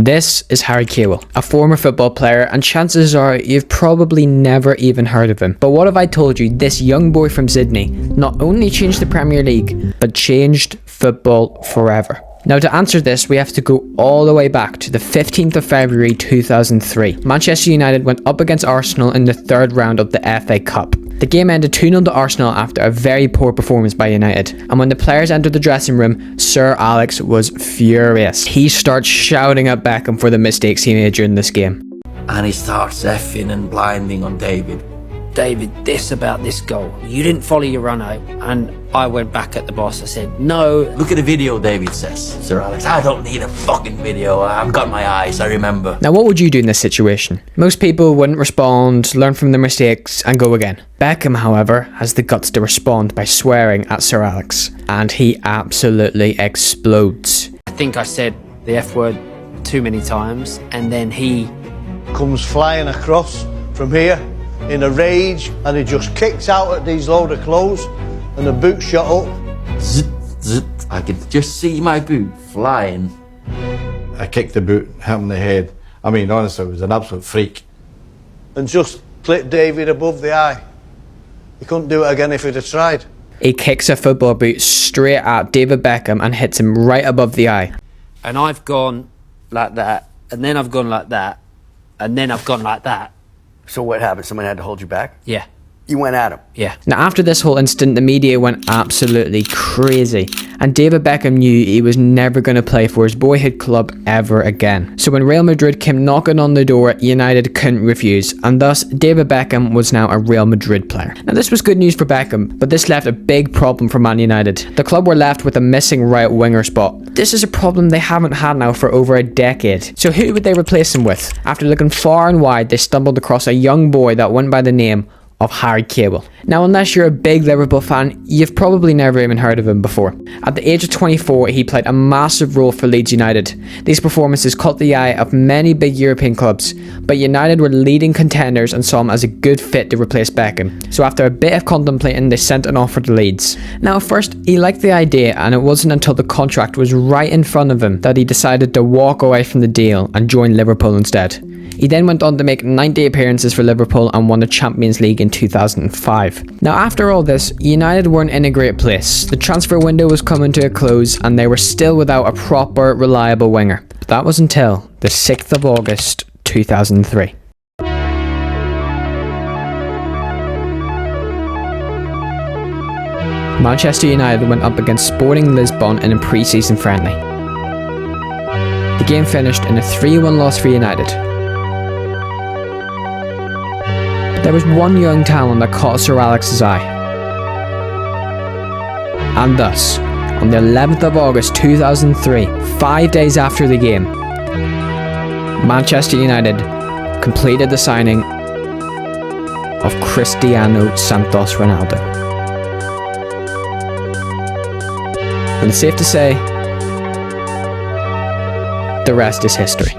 This is Harry Kewell, a former football player, and chances are you've probably never even heard of him. But what if I told you this young boy from Sydney not only changed the Premier League, but changed football forever? Now, to answer this, we have to go all the way back to the 15th of February 2003. Manchester United went up against Arsenal in the third round of the FA Cup. The game ended 2-0 to Arsenal after a very poor performance by United, and when the players entered the dressing room, Sir Alex was furious. He starts shouting at Beckham for the mistakes he made during this game. And he starts effing and blinding on David. David, this about this goal. You didn't follow your run out. And I went back at the boss. I said, no. Look at the video, David says. Sir Alex, I don't need a fucking video. I've got my eyes, I remember. Now, what would you do in this situation? Most people wouldn't respond, learn from their mistakes, and go again. Beckham, however, has the guts to respond by swearing at Sir Alex. And he absolutely explodes. I think I said the F word too many times. And then he comes flying across from here in a rage, and he just kicks out at these load of clothes, and the boot shot up. Zit, zit. I could just see my boot flying. I kicked the boot, hit him in the head. I mean, honestly, it was an absolute freak. And just clipped David above the eye. He couldn't do it again if he'd have tried. He kicks a football boot straight at David Beckham and hits him right above the eye. And I've gone like that, and then I've gone like that, and then I've gone like that. So what happened? Someone had to hold you back? Yeah. You went at him? Yeah. Now, after this whole incident, the media went absolutely crazy, and David Beckham knew he was never going to play for his boyhood club ever again. So when Real Madrid came knocking on the door, United couldn't refuse, and thus David Beckham was now a Real Madrid player. Now, this was good news for Beckham, but this left a big problem for Man United. The club were left with a missing right winger spot. This is a problem they haven't had now for over a decade. So who would they replace him with? After looking far and wide, they stumbled across a young boy that went by the name of Harry Kewell. Now, unless you're a big Liverpool fan, you've probably never even heard of him before. At the age of 24, he played a massive role for Leeds United. These performances caught the eye of many big European clubs, but United were leading contenders and saw him as a good fit to replace Beckham. So after a bit of contemplating, they sent an offer to Leeds. Now, at first, he liked the idea, and it wasn't until the contract was right in front of him that he decided to walk away from the deal and join Liverpool instead. He then went on to make 90 appearances for Liverpool and won the Champions League in 2005. Now, after all this, United weren't in a great place. The transfer window was coming to a close, and they were still without a proper, reliable winger. But that was until the 6th of August 2003. Manchester United went up against Sporting Lisbon in a pre-season friendly. The game finished in a 3-1 loss for United. There was one young talent that caught Sir Alex's eye. And thus, on the 11th of August 2003, 5 days after the game, Manchester United completed the signing of Cristiano Santos Ronaldo. And it's safe to say, the rest is history.